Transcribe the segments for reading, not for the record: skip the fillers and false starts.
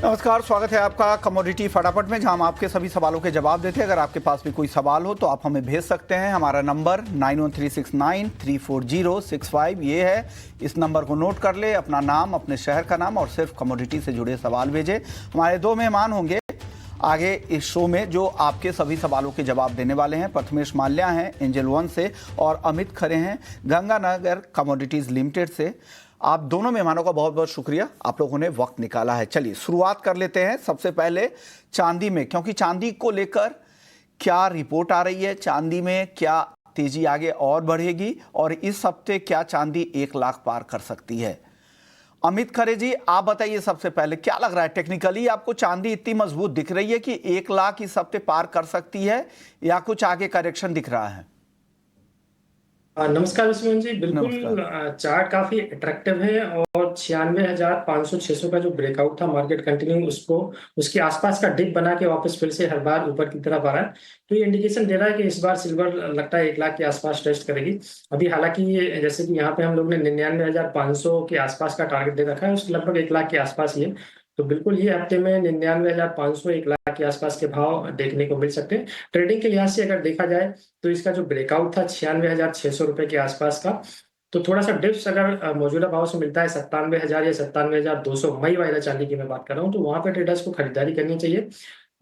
नमस्कार, स्वागत है आपका कमोडिटी फटाफट में, जहां हम आपके सभी सवालों के जवाब देते हैं। अगर आपके पास भी कोई सवाल हो तो आप हमें भेज सकते हैं। हमारा नंबर 9136934065 ये है। इस नंबर को नोट कर ले, अपना नाम, अपने शहर का नाम और सिर्फ कमोडिटी से जुड़े सवाल भेजें। हमारे दो मेहमान होंगे आगे इस शो में जो आपके सभी सवालों के जवाब देने वाले हैं। प्रथमेश माल्या हैं एंजल वन से और अमित खरे हैं गंगानगर कमोडिटीज लिमिटेड से। आप दोनों मेहमानों का बहुत बहुत शुक्रिया, आप लोगों ने वक्त निकाला है। चलिए शुरुआत कर लेते हैं सबसे पहले चांदी में, क्योंकि चांदी को लेकर क्या रिपोर्ट आ रही है, चांदी में क्या तेजी आगे और बढ़ेगी और इस हफ्ते क्या चांदी 1 लाख पार कर सकती है। अमित खरे जी, आप बताइए सबसे पहले, क्या लग रहा है टेक्निकली आपको चांदी इतनी मजबूत दिख रही है कि 1 लाख इस हफ्ते पार कर सकती है या कुछ आगे करेक्शन दिख रहा है? नमस्कार विश्वनाथ जी, बिल्कुल। नमस्कार। चार्ट काफी अट्रैक्टिव है और 96,500-600 का जो ब्रेकआउट था मार्केट कंटिन्यू उसको उसके आसपास का डिप बना के वापस फिर से हर बार ऊपर की तरफ आ रहा है। तो ये इंडिकेशन दे रहा है कि इस बार सिल्वर लगता है 1 लाख के आसपास टेस्ट करेगी। अभी हालांकि ये जैसे कि यहाँ पे हम लोग ने 99,500 के आसपास का टारगेट दे रखा है, उसके लगभग 1 लाख के आसपास ही है। तो बिल्कुल ये हफ्ते में 99,500 1 लाख के आसपास के भाव देखने को मिल सकते हैं। ट्रेडिंग के लिहाज से अगर देखा जाए तो इसका जो ब्रेकआउट था 96,600 रुपए के आसपास का, तो थोड़ा सा डिप्स अगर मौजूदा भाव से मिलता है 97,000 या 97,200 मई वाला चांदी की मैं बात कर रहा हूँ, तो वहां पे ट्रेडर्स को खरीदारी करनी चाहिए।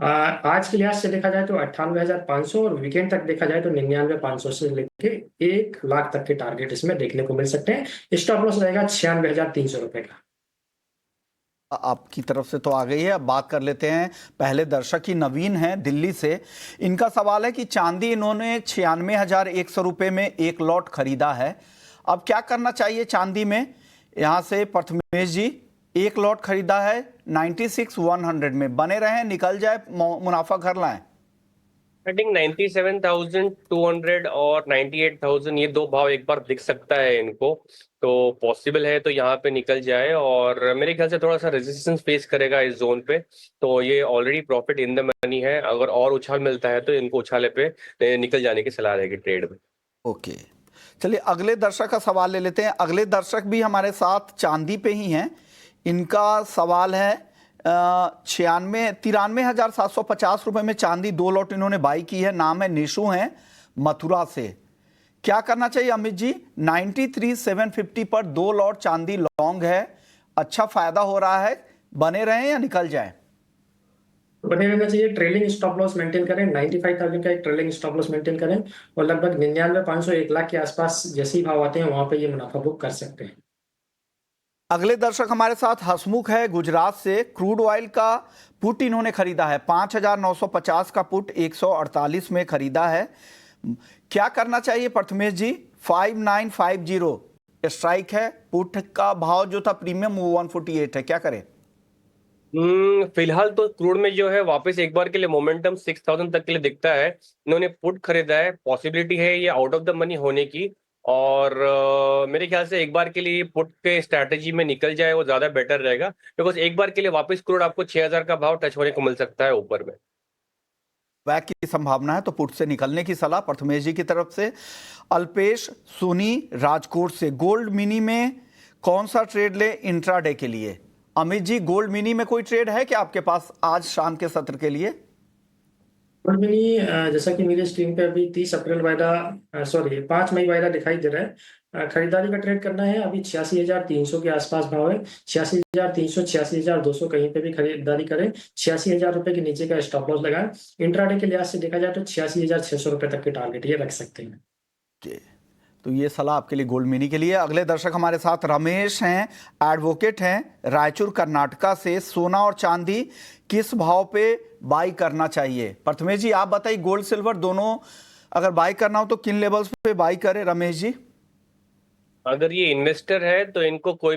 आज के लिहाज से देखा जाए तो 98,500 और वीकेंड तक देखा जाए तो 99,500 से लेके 1 लाख तक के टारगेट इसमें देखने को मिल सकते हैं। स्टॉप लॉस रहेगा 96,300 रुपए का। आपकी तरफ से तो आ गई है। अब बात कर लेते हैं, पहले दर्शक ही नवीन हैं दिल्ली से। इनका सवाल है कि चांदी इन्होंने 96,100 रुपये में एक लॉट खरीदा है, अब क्या करना चाहिए चांदी में? यहाँ से प्रथमेश जी, एक लॉट खरीदा है 96,100 में, बने रहें, निकल जाए, मुनाफा घर लाएं? आई थिंक 97,200 और 98,000 ये दो भाव एक बार दिख सकता है इनको, तो पॉसिबल है तो यहाँ पे निकल जाए। और मेरे ख्याल से थोड़ा सा रेजिस्टेंस फेस करेगा इस जोन पे, तो ये already profit in the money है। अगर और उछाल मिलता है तो इनको उछाले पे निकल जाने की सलाह रहेगी ट्रेड में। ओके, चलिए अगले दर्शक का सवाल ले लेते हैं। अगले दर्शक भी हमारे साथ चांदी पे ही हैं। इनका सवाल है 93,750 रुपए में चांदी 2 लॉट इन्होंने बाई की है। नाम है निशु, हैं मथुरा से। क्या करना चाहिए अमित जी? 93,750 पर 2 लॉट चांदी लॉन्ग है, अच्छा फायदा हो रहा है, बने रहें या निकल जाए? बने रहना चाहिए। ट्रेलिंग स्टॉप लॉस मेंटेन करें, 95,000 का एक ट्रेलिंग स्टॉप लॉस मेंटेन करें और लगभग 99,500 1 लाख के आसपास जैसे ही भाव आते हैं वहां पे ये मुनाफा बुक कर सकते हैं। अगले दर्शक हमारे साथ हसमुख है गुजरात से। क्रूड ऑयल का पुट इन्होंने खरीदा है, 5,950 का पुट 148 में खरीदा है। क्या करना चाहिए प्रथमेश जी? 5950 स्ट्राइक है, पुट का भाव जो था प्रीमियम वो 148 है, क्या करें? फिलहाल तो क्रूड में जो है वापस एक बार के लिए मोमेंटम 6,000 तक के लिए दिखता है। इन्होंने पुट खरीदा है, पॉसिबिलिटी है ये आउट ऑफ द मनी होने की। और मेरे ख्याल से एक बार के लिए पुट के स्ट्रैटेजी में निकल जाए वो ज्यादा बेटर रहेगा, बिकॉज एक बार के लिए वापस क्रूड आपको 6,000 का भाव टच होने को मिल सकता है ऊपर में। बैक की संभावना है, तो पुट से निकलने की सलाह प्रथमेश जी की तरफ से। अल्पेश सोनी राजकोट से, गोल्ड मिनी में कौन सा ट्रेड ले इंट्राडे के लिए? अमित जी, गोल्ड मिनी में कोई ट्रेड है क्या आपके पास आज शाम के सत्र के लिए? गोल्ड मिनी जैसा कि मेरे स्क्रीन पे अभी 30 अप्रैल वायदा, सॉरी 5 मई वायदा दिखाई दे रहा है। खरीदारी का ट्रेड करना है। अभी 86,300 के आसपास भाव है, 86,300, 86,200 कहीं पे भी खरीदारी करें। 86,000 रुपए के नीचे का स्टॉप लॉस लगाएं। इंट्राडे के लिहाज से देखा जाए तो 86,600 रुपए तक के टारगेट ये रख सकते हैं। तो ये सलाह आपके लिए गोल्ड मिनी के लिए। अगले दर्शक हमारे साथ रमेश हैं, एडवोकेट हैं, रायचूर कर्नाटका से। सोना और चांदी किस भाव पे बाई करना चाहिए? प्रथमेश जी आप बताइए, गोल्ड सिल्वर दोनों अगर बाई करना हो तो किन लेवल्स पे बाई करें? रमेश जी, अगर ये इन्वेस्टर है तो इनको कोई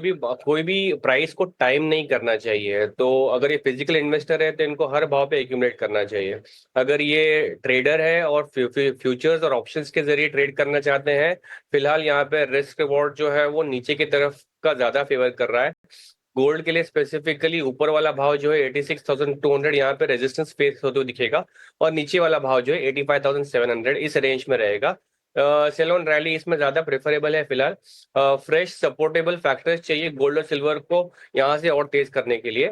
भी प्राइस को टाइम नहीं करना चाहिए। तो अगर ये फिजिकल इन्वेस्टर है तो इनको हर भाव पे एक्यूमुलेट करना चाहिए। अगर ये ट्रेडर है और फ्यूचर्स और ऑप्शंस के जरिए ट्रेड करना चाहते हैं, फिलहाल यहाँ पे रिस्क रिवॉर्ड जो है वो नीचे की तरफ का ज्यादा फेवर कर रहा है। गोल्ड के लिए स्पेसिफिकली ऊपर वाला भाव जो है 86,200 यहाँ पे रेजिस्टेंस फेस होते हुए दिखेगा, और नीचे वाला भाव जो है 85,700 इस रेंज में रहेगा। सेल ऑन रैली इसमें ज्यादा प्रेफरेबल है फिलहाल। फ्रेश सपोर्टेबल फैक्टर्स चाहिए गोल्ड और सिल्वर को यहाँ से और तेज करने के लिए।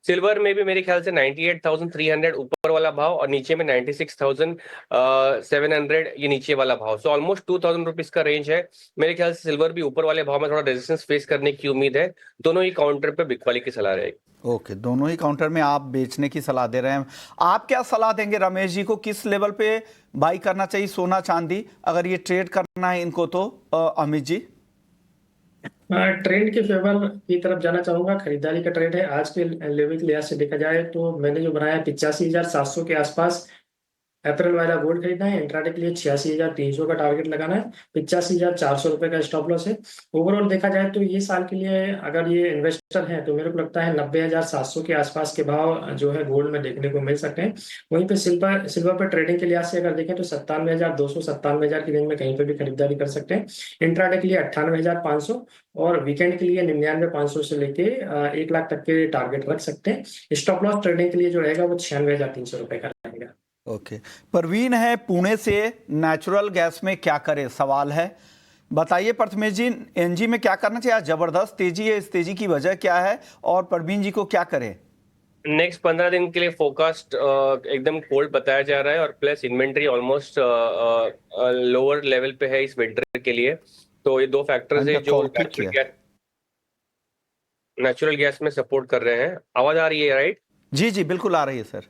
सिल्वर में भी मेरे ख्याल से 98,300 ऊपर वाला भाव और नीचे में 96,700 ये नीचे वाला भाव। सो ऑलमोस्ट 2,000 रुपीज का रेंज है। मेरे ख्याल से सिल्वर भी ऊपर वाले भाव में थोड़ा रेजिस्टेंस फेस करने की उम्मीद है। दोनों ही काउंटर पे बिकवाली की सलाह रहेगी। ओके, दोनों ही काउंटर में आप बेचने की सलाह दे रहे हैं। आप क्या सलाह देंगे रमेश जी को, किस लेवल पे बाई करना चाहिए सोना चांदी अगर ये ट्रेड करना है इनको तो अमित जी? ट्रेंड के फेवर की तरफ जाना चाहूंगा। खरीदारी का ट्रेंड है आज के लेवल के लिहाज से देखा जाए तो मैंने जो बनाया 85,700 के आसपास अप्रैल वाला गोल्ड खरीदना है। इंट्राडे के लिए 86,300 का टारगेट लगाना है। 85,400 रुपए का स्टॉप लॉस है। ओवरऑल देखा जाए तो ये साल के लिए अगर ये इन्वेस्टर हैं तो मेरे को लगता है 90,700 के आसपास के भाव जो है गोल्ड में देखने को मिल सकते हैं। वहीं पे सिल्वर पर ट्रेडिंग के लिहाज से अगर देखें तो 97,200 97,000 की रेंज में कहीं पे भी खरीदारी कर सकते हैं। इंट्राडे के लिए 98,500 और वीकेंड के लिए 99,500 से लेके 1 लाख तक के टारगेट रख सकते हैं। स्टॉप लॉस ट्रेडिंग के लिए जो रहेगा वो 96,300 रुपए का रहेगा। ओके, परवीन है पुणे से, नेचुरल गैस में क्या करे सवाल है, बताइए प्रथमेश जी। एनजी में क्या करना चाहिए? आज जबरदस्त तेजी है, इस तेजी की वजह क्या है और परवीन जी को क्या करे? नेक्स्ट 15 दिन के लिए फोरकास्ट एकदम कोल्ड बताया जा रहा है और plus inventory almost lower level पे है इस विंटर के लिए। तो ये दो फैक्टर्स है जो नेचुरल गैस में सपोर्ट कर रहे हैं। आवाज आ रही है राइट? जी जी बिल्कुल आ रही है सर।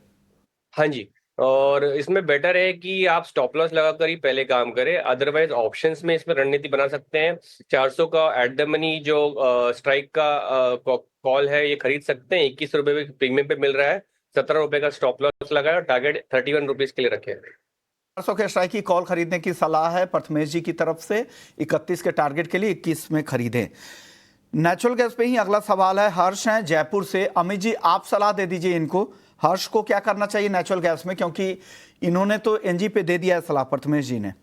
हाँ जी। और इसमें बेटर है कि आप स्टॉप लॉस लगाकर ही पहले काम करें, अदरवाइज ऑप्शंस में इसमें रणनीति बना सकते हैं। 400 का एट द मनी जो स्ट्राइक का कॉल है ये खरीद सकते हैं। 21 रुपए प्रीमियम पे मिल रहा है। 17 रुपए का स्टॉप लॉस लगाया और टारगेट 31 रुपीज के लिए रखे। 400 के स्ट्राइक की कॉल खरीदने की सलाह है प्रथमेश जी की तरफ से। 31 के टारगेट के लिए 21 में खरीदें। नेचुरल गैस पे ही अगला सवाल है, हर्ष हैं जयपुर से। अमित जी आप सलाह दे दीजिए इनको, हर्ष को क्या करना चाहिए नेचुरल गैस में, क्योंकि इन्होंने तो एनजी पे दे दिया है सलाह प्रथमेश जी ने।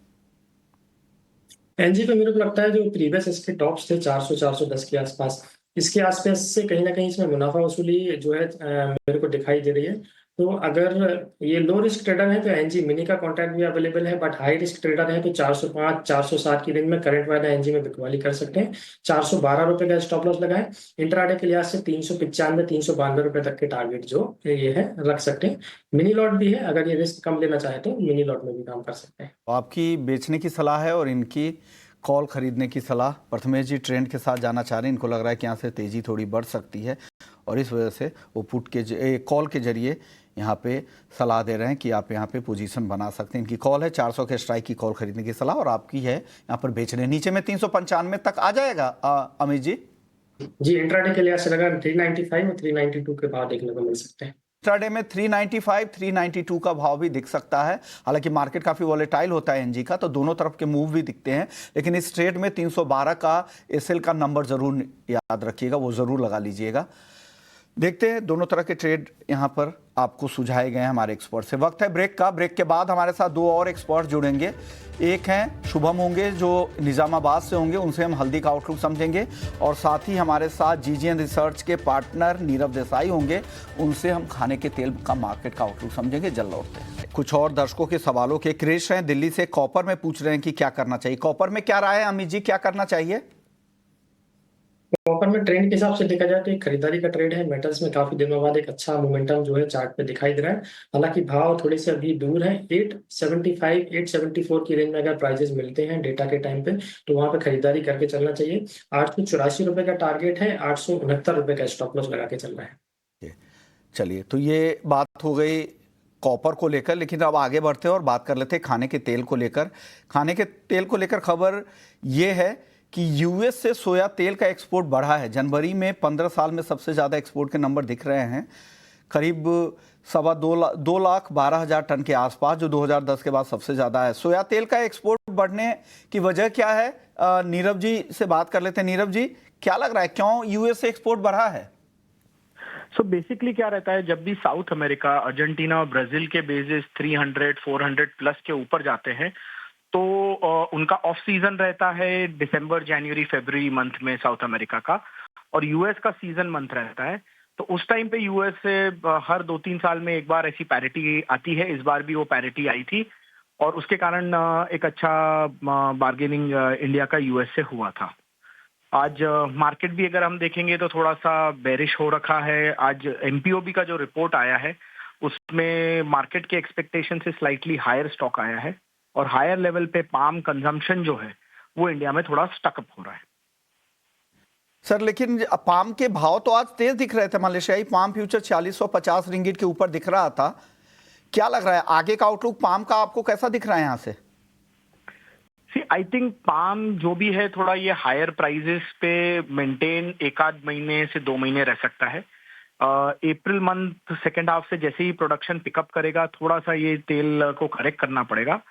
एनजी पे मेरे को लगता है जो प्रीवियस इसके टॉप्स थे 400 410 के आसपास, इसके आसपास से कहीं ना कहीं इसमें मुनाफा वसूली जो है मेरे को दिखाई दे रही है। तो अगर ये लो रिस्क ट्रेडर है तो एनजी मिनी का कॉन्ट्रैक्ट भी अवेलेबल है, बट हाई रिस्क ट्रेडर है तो 405 407 की रेंज में करंट वाला एनजी में बिकवाली कर सकते हैं। 412 रुपए का स्टॉप लॉस लगाए। इंट्राडे के लिहाज से 395 392 रुपए तक के टारगेट जो ये है रख सकते हैं। मिनी लॉट भी है, अगर ये रिस्क कम लेना चाहे तो मिनी लॉट में भी काम कर सकते हैं। आपकी बेचने की सलाह है और इनकी कॉल खरीदने की सलाह। प्रथमेश जी ट्रेंड के साथ जाना चाह रहे हैं, इनको लग रहा है कि यहाँ से तेजी थोड़ी बढ़ सकती है और इस वजह से वो पुट के कॉल के जरिए यहाँ पे सलाह दे रहे हैं कि आप यहाँ पे पोजीशन बना सकते हैं। इनकी कॉल है 400 के स्ट्राइक की कॉल खरीदने की सलाह और आपकी है यहाँ पर बेचने। नीचे में 395 तक आ जाएगा अमित जी? जी इंट्राडे के लिहाज से लगा 395 और 392 के भाव देखने को मिल सकते हैं। इंट्राडे में 395 392 का भाव भी दिख सकता है। हालांकि मार्केट काफी वॉलेटाइल होता है एनजी का, तो दोनों तरफ के मूव भी दिखते हैं, लेकिन इस ट्रेड में 312 का एसएल का नंबर जरूर याद रखिएगा, वो जरूर लगा लीजिएगा। देखते हैं दोनों तरह के ट्रेड यहाँ पर आपको सुझाए गए हैं हमारे एक्सपर्ट से। वक्त है ब्रेक का। ब्रेक के बाद हमारे साथ दो और एक्सपर्ट जुड़ेंगे। एक हैं शुभम होंगे जो निजामाबाद से होंगे, उनसे हम हल्दी का आउटलुक समझेंगे, और साथ ही हमारे साथ जीजीएन रिसर्च के पार्टनर नीरव देसाई होंगे, उनसे हम खाने के तेल का मार्केट का आउटलुक समझेंगे। जल्द लौटते हैं। कुछ और दर्शकों के सवालों के क्रिश हैं दिल्ली से, कॉपर में पूछ रहे हैं कि क्या करना चाहिए। कॉपर में क्या राय है अमित जी, क्या करना चाहिए? कॉपर में ट्रेंड के हिसाब से देखा जाए तो एक खरीदारी का ट्रेड है। मेटल्स में काफी दिनों बाद एक अच्छा मोमेंटम जो है चार्ट पे दिखाई दे रहा है। हालांकि भाव थोड़े से अभी दूर है। 875 874 की रेंज में अगर प्राइजेस मिलते हैं डेटा के टाइम पे तो वहां पे खरीदारी करके चलना चाहिए। 884 रुपए का टारगेट है, 869 रुपए का स्टॉप लॉस लगा के चल रहा है। चलिए, तो ये बात हो गई कॉपर को लेकर, लेकिन अब आगे बढ़ते हैं और बात कर लेते हैं खाने के तेल को लेकर। खाने के तेल को लेकर खबर ये है कि यूएस से सोया तेल का एक्सपोर्ट बढ़ा है। जनवरी में 15 साल में सबसे ज़्यादा एक्सपोर्ट के नंबर दिख रहे हैं, करीब 2,12,000 टन के आसपास, जो 2010 के बाद सबसे ज़्यादा है। सोया तेल का एक्सपोर्ट बढ़ने की वजह क्या है? नीरव जी से बात कर लेते हैं। नीरव जी, क्या लग रहा है क्यों यूएस से एक्सपोर्ट बढ़ा है? सो बेसिकली क्या रहता है, जब भी साउथ अमेरिका, अर्जेंटीना और ब्राजील के बेसिस 300 400 प्लस के ऊपर जाते हैं तो उनका ऑफ सीजन रहता है दिसंबर, जनवरी, फरवरी मंथ में साउथ अमेरिका का, और यूएस का सीजन मंथ रहता है। तो उस टाइम पे यूएस से हर 2-3 साल में एक बार ऐसी पैरिटी आती है। इस बार भी वो पैरिटी आई थी और उसके कारण एक अच्छा बार्गेनिंग इंडिया का यूएस से हुआ था। आज मार्केट भी अगर हम देखेंगे तो थोड़ा सा बेरिश हो रखा है। आज एमपीओबी का जो रिपोर्ट आया है उसमें मार्केट के एक्सपेक्टेशन से स्लाइटली हायर स्टॉक आया है और हायर लेवल पे पाम कंजम्पशन जो है वो इंडिया में थोड़ा स्टकअप हो रहा है। सर लेकिन पाम के भाव तो आज तेज दिख रहे थे। मलेशियाई पाम फ्यूचर 4650 रिंगिट के ऊपर दिख रहा था। क्या लग रहा है आगे का आउटलुक पाम का आपको कैसा दिख रहा है यहाँ से? सी आई थिंक पाम जो भी है थोड़ा ये हायर प्राइजेस पे मेंटेन एक आध महीने से 2 महीने रह सकता है। अप्रैल मंथ सेकेंड हाफ से जैसे ही प्रोडक्शन पिकअप करेगा थोड़ा सा ये तेल को करेक्ट करना पड़ेगा।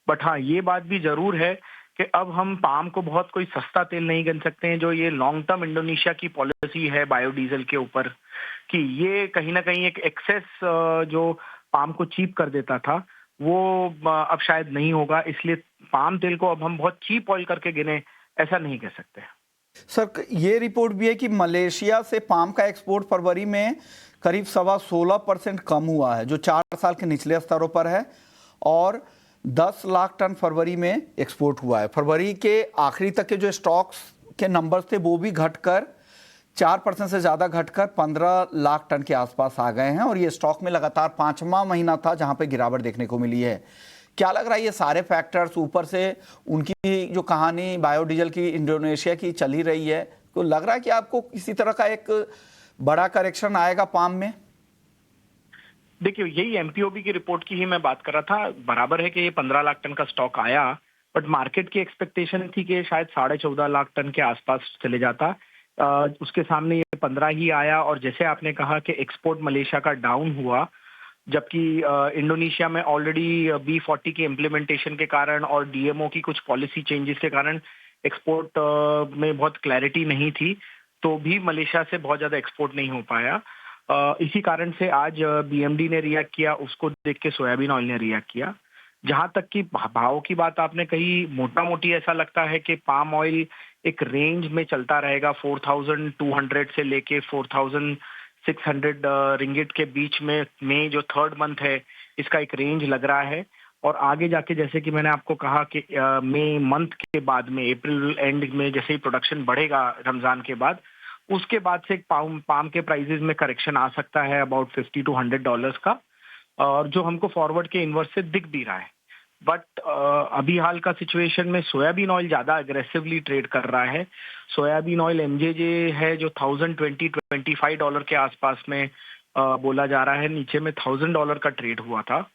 बट हाँ ये बात भी जरूर है कि अब हम पाम को बहुत कोई सस्ता तेल नहीं गिन सकते हैं। जो ये लॉन्ग टर्म इंडोनेशिया की पॉलिसी है बायोडीजल के ऊपर कि ये कहीं ना कहीं एक एक्सेस जो पाम को चीप कर देता था वो अब शायद नहीं होगा। इसलिए पाम तेल को अब हम बहुत चीप ऑयल करके गिने ऐसा नहीं कह सकते। सर ये रिपोर्ट भी है कि मलेशिया से पाम का एक्सपोर्ट फरवरी में करीब 16% कम हुआ है, जो 4 साल के निचले स्तरों पर है, और 10 लाख टन फरवरी में एक्सपोर्ट हुआ है। फरवरी के आखिरी तक के जो स्टॉक्स के नंबर्स थे वो भी घटकर 4% से ज़्यादा घटकर 15 लाख टन के आसपास आ गए हैं, और ये स्टॉक में लगातार 5वां महीना था जहां पे गिरावट देखने को मिली है। क्या लग रहा है ये सारे फैक्टर्स ऊपर से उनकी जो कहानी बायोडीजल की इंडोनेशिया की चली रही है, तो लग रहा है कि आपको किसी तरह का एक बड़ा करेक्शन आएगा पाम में? देखिए यही एमपीओबी की रिपोर्ट की ही मैं बात कर रहा था। बराबर है कि ये 15 लाख टन का स्टॉक आया, बट मार्केट की एक्सपेक्टेशन थी कि शायद 14.5 लाख टन के आसपास चले जाता। उसके सामने ये 15 ही आया। और जैसे आपने कहा कि एक्सपोर्ट मलेशिया का डाउन हुआ, जबकि इंडोनेशिया में ऑलरेडी B40 की इम्प्लीमेंटेशन के कारण और डीएमओ की कुछ पॉलिसी चेंजेस के कारण एक्सपोर्ट में बहुत क्लैरिटी नहीं थी, तो भी मलेशिया से बहुत ज़्यादा एक्सपोर्ट नहीं हो पाया। इसी कारण से आज बीएमडी ने रिएक्ट किया, उसको देख के सोयाबीन ऑयल ने रिएक्ट किया। जहां तक कि भाव की बात आपने कही, मोटा मोटी ऐसा लगता है कि पाम ऑयल एक रेंज में चलता रहेगा 4200 से लेके 4600 रिंगिट के बीच में जो थर्ड मंथ है इसका एक रेंज लग रहा है। और आगे जाके जैसे कि मैंने आपको कहा कि मई मंथ के बाद में, अप्रैल एंड में जैसे ही प्रोडक्शन बढ़ेगा रमजान के बाद, उसके बाद से पाम के प्राइसेस में करेक्शन आ सकता है अबाउट $50 to $100 का, और जो हमको फॉरवर्ड के इन्वर्स से दिख भी रहा है। बट अभी हाल का सिचुएशन में सोयाबीन ऑयल ज्यादा अग्रेसिवली ट्रेड कर रहा है। सोयाबीन ऑयल एमजेजे है जो $1025 के आसपास में बोला जा रहा है, नीचे में $1000 का ट्रेड हुआ था।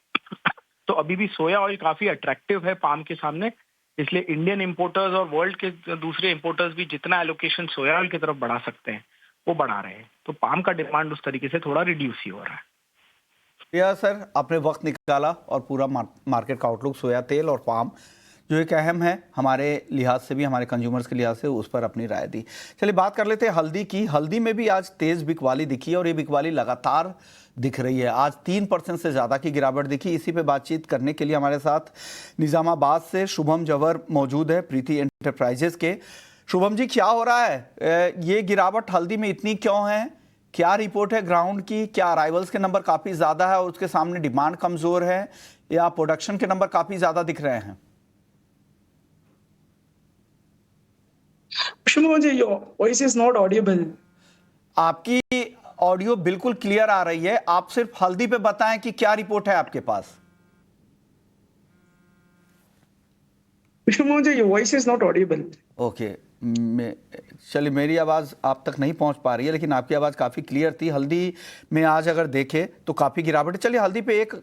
तो अभी भी सोया ऑयल काफी अट्रैक्टिव है पाम के सामने, इसलिए इंडियन इंपोर्टर्स और वर्ल्ड के दूसरे इंपोर्टर्स भी जितना एलोकेशन सोया ऑयल की तरफ बढ़ा सकते हैं वो बढ़ा रहे हैं। तो पाम का डिमांड उस तरीके से थोड़ा रिड्यूस ही हो रहा है। या सर आपने वक्त निकाला और पूरा मार्केट का आउटलुक सोया तेल और पाम जो एक अहम है हमारे लिहाज से भी, हमारे कंज्यूमर्स के लिहाज से, उस पर अपनी राय दी। चलिए बात कर लेते हैं हल्दी की। हल्दी में भी आज तेज बिकवाली दिखी है और ये बिकवाली लगातार दिख रही है। आज 3% से ज़्यादा की गिरावट दिखी। इसी पे बातचीत करने के लिए हमारे साथ निज़ामाबाद से शुभम जवर मौजूद है, प्रीति एंटरप्राइजेस के। शुभम जी, क्या हो रहा है? ये गिरावट हल्दी में इतनी क्यों है? क्या रिपोर्ट है ग्राउंड की? क्या अराइवल्स के नंबर काफ़ी ज़्यादा है और उसके सामने डिमांड कमज़ोर है, या प्रोडक्शन के नंबर काफ़ी ज़्यादा दिख रहे हैं? Your voice is not audible. आपकी ऑडियो बिल्कुल क्लियर आ रही है। आप सिर्फ हल्दी पे बताएं कि क्या रिपोर्ट है आपके पास। Your voice is not audible. Okay, चलिए मेरी आवाज़ आप तक नहीं पहुंच पा रही है, लेकिन आपकी आवाज़ काफ़ी क्लियर थी। हल्दी में आज अगर देखें तो काफ़ी गिरावट है। चलिए हल्दी पे एक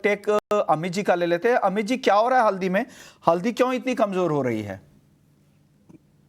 टेक अमित जी का ले लेते हैं। अमित जी, क्या हो रहा है हल्दी में? हल्दी क्यों इतनी कमज़ोर हो रही है?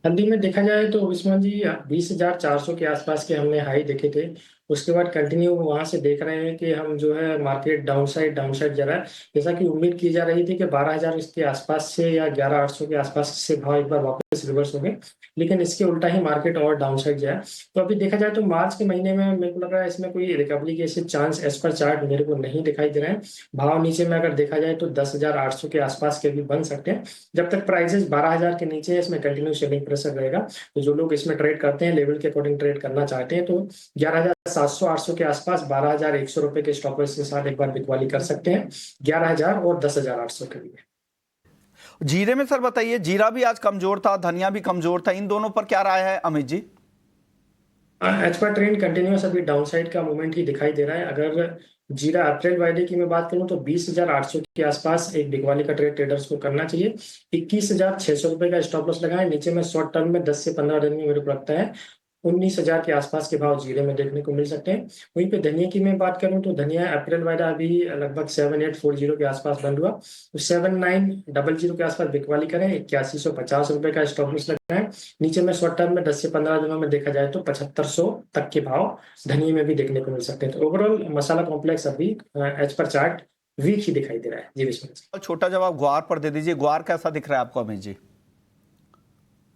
हल्दी में देखा जाए तो उस्मान जी 20,400 के आसपास के हमने हाई देखे थे। उसके बाद कंटिन्यू वहां से देख रहे हैं कि हम जो है मार्केट डाउनसाइड जा रहा है। जैसा कि उम्मीद की जा रही थी कि 12,000 इसके आसपास से या 11,800 के आसपास से भाव एक बार वापस रिवर्स हो गए, लेकिन इसके उल्टा ही मार्केट और डाउनसाइड जाए। तो अभी देखा जाए तो मार्च के महीने में मेरे को लग रहा है इसमें कोई रिकवरी के ऐसे चांस एज पर चार्ट मेरे को नहीं दिखाई दे रहे हैं। भाव नीचे में अगर देखा जाए तो 10,800 के आसपास के भी बन सकते हैं। जब तक प्राइसेस 12,000 के नीचे है इसमें कंटिन्यू सेलिंग प्रेशर रहेगा। तो जो लोग इसमें ट्रेड करते हैं, लेवल के अकॉर्डिंग ट्रेड करना चाहते हैं, तो 11,700-800 के आसपास 12,100 रुपए के स्टॉप लॉस के साथ एक बार बिकवाली कर सकते हैं, 11,000 और 10,800 के लिए। जीरे में सर बताइए, जीरा भी आज कमजोर था, धनिया भी कमजोर था, इन दोनों पर क्या राय है Amit ji? As per trend continuous अभी डाउनसाइड का मूवमेंट ही दिखाई दे रहा है। अगर जीरा अप्रैल वाइडे की मैं बात करूं तो 20,800 के आसपास एक बिकवाली का ट्रेड ट्रेडर्स को करना चाहिए। 21,600 रुपए का स्टॉप लॉस लगाएं। नीचे में शॉर्ट टर्म में 10 से 15 दिन में मेरे को लगता है 19,000 के आसपास के भाव जीरे में देखने को मिल सकते हैं। वहीं पे धनिया की मैं बात करूं तो धनिया अप्रैल वाइडा अभी लगभग 7840 के आसपास बंद हुआ, तो 7900 के आसपास बिकवाली करें। 8150 रुपए का स्टॉप लॉस लगाएं। नीचे में शॉर्ट टर्म में 10 से 15 दिनों में देखा जाए तो 7500 तक के भाव धनिया में भी देखने को मिल सकते हैं। तो ओवरऑल मसाला कॉम्प्लेक्स अभी एज पर चार्ट वीक ही दिखाई दे रहा है जी। विश्वनाथ छोटा जवाब ग्वार पर दे दीजिए, ग्वार कैसा दिख रहा है आपको अमित जी?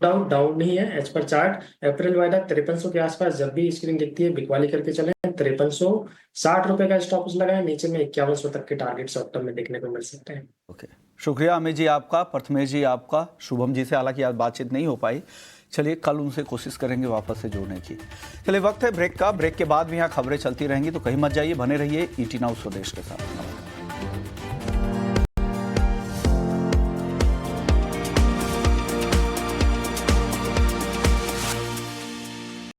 डाउन नहीं है एज पर चार्ट। अप्रैल वाइडा 5300 के आसपास जब भी स्क्रीन दिखती है बिकवाली करके चले। 5360 रुपए का स्टॉप लॉस लगाए। नीचे में 5100 तक के टारगेट शॉर्ट टर्म में देखने को मिल सकते हैं। ओके, शुक्रिया अमित जी आपका, प्रथमेश जी आपका, शुभम जी से हालांकि आज बातचीत नहीं हो पाई। चलिए कल उनसे कोशिश करेंगे वापस से जुड़ने की। चलिए वक्त है ब्रेक का, ब्रेक के बाद भी यहाँ खबरें चलती रहेंगी, तो कहीं मत जाइए, बने रहिए ईटी नाउ स्वदेश के साथ।